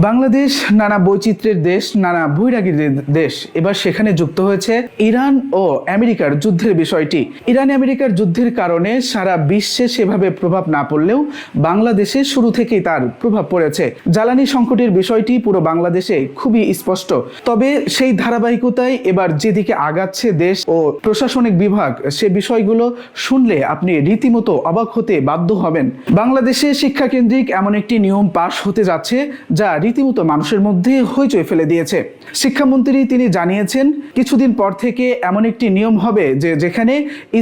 বাংলাদেশ নানা বৈচিত্র্যের দেশ, নানা বৈরাগীর দেশ। এবার সেখানে যুক্ত হয়েছে ইরান ও আমেরিকার যুদ্ধের বিষয়টি। ইরান আমেরিকার যুদ্ধের কারণে সারা বিশ্বে সেভাবে প্রভাব না পড়লেও বাংলাদেশে শুরু থেকেই তার প্রভাব পড়েছে। জ্বালানি সংকটের বিষয়টি পুরো বাংলাদেশে খুবই স্পষ্ট। তবে সেই ধারাবাহিকতায় এবার যেদিকে আগাচ্ছে দেশ ও প্রশাসনিক বিভাগ, সে বিষয়গুলো শুনলে আপনি রীতিমতো অবাক হতে বাধ্য হবেন। বাংলাদেশে শিক্ষাকেন্দ্রিক এমন একটি নিয়ম পাশ হতে যাচ্ছে যা রীতিমতো মানুষের মধ্যে হইচই ফেলে দিয়েছে। শিক্ষামন্ত্রী তিনি জানিয়েছেন, কিছুদিন পর থেকে এমন একটি নিয়ম হবে যে যেখানে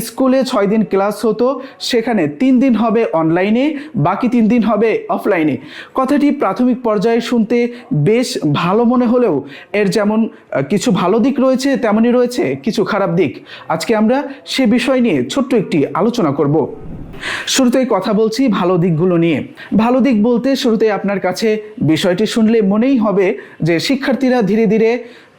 স্কুলে 6 দিন ক্লাস হতো সেখানে 3 দিন হবে অনলাইনে, বাকি 3 দিন হবে অফলাইনে। কথাটি প্রাথমিক পর্যায়ে শুনতে বেশ ভালো মনে হলেও এর যেমন কিছু ভালো দিক রয়েছে তেমনই রয়েছে কিছু খারাপ দিক। আজকে আমরা সে বিষয় নিয়ে ছোট্ট একটি আলোচনা করব। শুরুতেই কথা বলছি ভালো দিকগুলো নিয়ে। ভালো দিক বলতে শুরুতেই আপনার কাছে বিষয়টি শুনলে মনেই হবে যে শিক্ষার্থীরা ধীরে ধীরে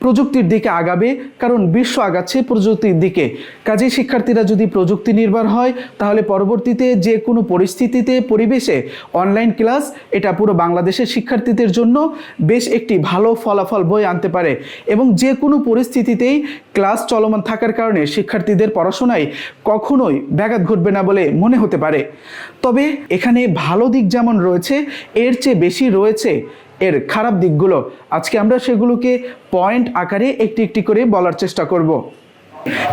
প্রযুক্তির দিকে আগাবে, কারণ বিশ্ব আগাচ্ছে প্রযুক্তির দিকে। কাজেই শিক্ষার্থীরা যদি প্রযুক্তি নির্ভর হয় তাহলে পরবর্তীতে যে কোনো পরিস্থিতিতে পরিবেশে অনলাইন ক্লাস এটা পুরো বাংলাদেশের শিক্ষার্থীদের জন্য বেশ একটি ভালো ফলাফল বয়ে আনতে পারে এবং যে কোনো পরিস্থিতিতেই ক্লাস চলমান থাকার কারণে শিক্ষার্থীদের পড়াশোনায় কখনোই ব্যাঘাত ঘটবে না বলে মনে হতে পারে। তবে এখানে ভালো দিক যেমন রয়েছে এর চেয়ে বেশি রয়েছে এর খারাপ দিকগুলো। আজকে আমরা সেগুলোকে পয়েন্ট আকারে একটি একটি করে বলার চেষ্টা করব।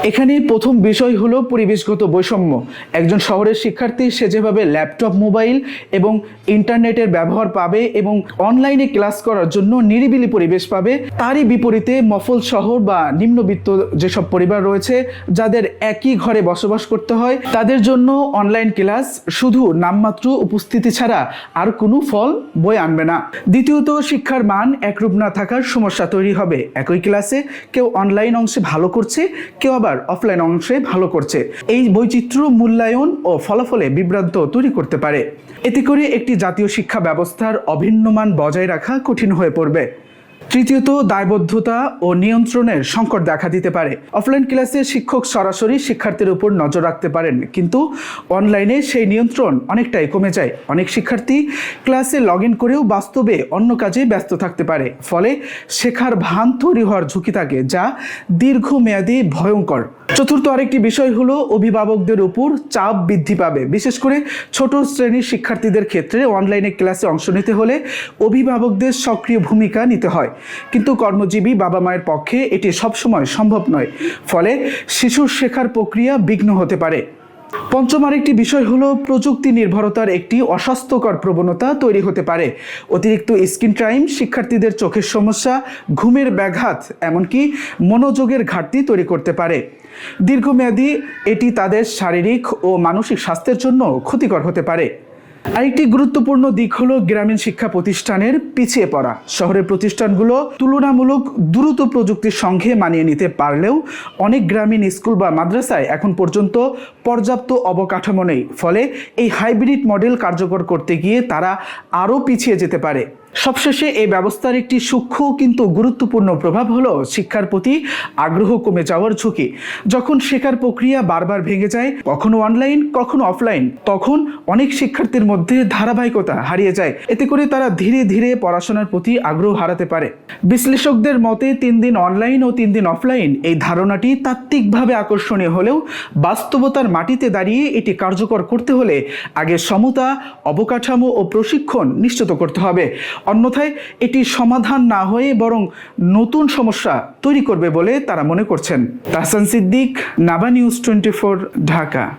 এখানে প্রথম বিষয় হলো পরিবেশগত বৈষম্য। একজন শহরের শিক্ষার্থী সে যেভাবে ল্যাপটপ, মোবাইল এবং ইন্টারনেটের ব্যবহার পাবে এবং অনলাইনে ক্লাস করার জন্য নিরিবিলি পরিবেশ পাবে, তারই বিপরীতে মফল শহর বা নিম্নবিত্ত যেসব পরিবার রয়েছে যাদের একই ঘরে বসবাস করতে হয়, তাদের জন্য অনলাইন ক্লাস শুধু নামমাত্র উপস্থিতি ছাড়া আর কোনো ফল বয়ে আনবে না। দ্বিতীয়ত, শিক্ষার মান একরূপ না থাকার সমস্যা তৈরি হবে। একই ক্লাসে কেউ অনলাইন অংশে ভালো করছে, কেউ আবার অফলাইন অংশে ভালো করছে। এই বৈচিত্র্য মূল্যায়ন ও ফলাফলে বিভ্রান্ত তৈরি করতে পারে। এতে করে একটি জাতীয় শিক্ষা ব্যবস্থার অভিন্ন মান বজায় রাখা কঠিন হয়ে পড়বে। তৃতীয়ত, দায়বদ্ধতা ও নিয়ন্ত্রণের সংকট দেখা দিতে পারে। অফলাইন ক্লাসে শিক্ষক সরাসরি শিক্ষার্থীর উপর নজর রাখতে পারেন, কিন্তু অনলাইনে সেই নিয়ন্ত্রণ অনেকটাই কমে যায়। অনেক শিক্ষার্থী ক্লাসে লগ ইন করেও বাস্তবে অন্য কাজে ব্যস্ত থাকতে পারে, ফলে শেখার ভান তৈরি হওয়ার ঝুঁকি থাকে, যা দীর্ঘমেয়াদী ভয়ঙ্কর। চতুর্থ আরেকটি বিষয় হলো অভিভাবকদের উপর চাপ বৃদ্ধি পাবে। বিশেষ করে ছোট শ্রেণীর শিক্ষার্থীদের ক্ষেত্রে অনলাইনে ক্লাসে অংশ নিতে হলে অভিভাবকদের সক্রিয় ভূমিকা নিতে হয়, কিন্তু কর্মজীবী বাবা মায়ের পক্ষে এটি সবসময় সম্ভব নয়। ফলে শিশুর শেখার প্রক্রিয়া বিঘ্ন হতে পারে। পঞ্চম আরেকটি বিষয় হলো প্রযুক্তি নির্ভরতার একটি অস্বাস্থ্যকর প্রবণতা তৈরি হতে পারে। অতিরিক্ত স্ক্রিন টাইম শিক্ষার্থীদের চোখের সমস্যা, ঘুমের ব্যাঘাত, এমনকি মনোযোগের ঘাটতি তৈরি করতে পারে। দীর্ঘমেয়াদী এটি তাদের শারীরিক ও মানসিক স্বাস্থ্যের জন্য ক্ষতিকর হতে পারে। আরেকটি গুরুত্বপূর্ণ দিক হলো গ্রামীণ শিক্ষা প্রতিষ্ঠানের পিছিয়ে পড়া। শহরের প্রতিষ্ঠানগুলো তুলনামূলক দ্রুত প্রযুক্তির সঙ্গে মানিয়ে নিতে পারলেও অনেক গ্রামীণ স্কুল বা মাদ্রাসায় এখন পর্যন্ত পর্যাপ্ত অবকাঠামো নেই। ফলে এই হাইব্রিড মডেল কার্যকর করতে গিয়ে তারা আরও পিছিয়ে যেতে পারে। সবশেষে এই ব্যবস্থার একটি সূক্ষ্ম কিন্তু গুরুত্বপূর্ণ প্রভাব হলো শিক্ষার প্রতি আগ্রহ কমে যাওয়ার ঝুঁকি। যখন শেখার প্রক্রিয়া বারবার ভেঙে যায়, কখনো অনলাইন কখনো অফলাইন, তখন অনেক শিক্ষার্থীর মধ্যে ধারাবাহিকতা হারিয়ে যায়। এতে করে তারা ধীরে ধীরে পড়াশোনার প্রতি আগ্রহ হারাতে পারে। বিশ্লেষকদের মতে 3 দিন অনলাইন ও 3 দিন অফলাইন এই ধারণাটি তাত্ত্বিকভাবে আকর্ষণীয় হলেও বাস্তবতার মাটিতে দাঁড়িয়ে এটি কার্যকর করতে হলে আগে সমতা, অবকাঠামো ও প্রশিক্ষণ নিশ্চিত করতে হবে। অন্যথায় এটি সমাধান না হয়ে বরং নতুন সমস্যা তৈরি করবে বলে তারা মনে করছেন। তাহসান সিদ্দিক, নাবা নিউজ 24, ঢাকা।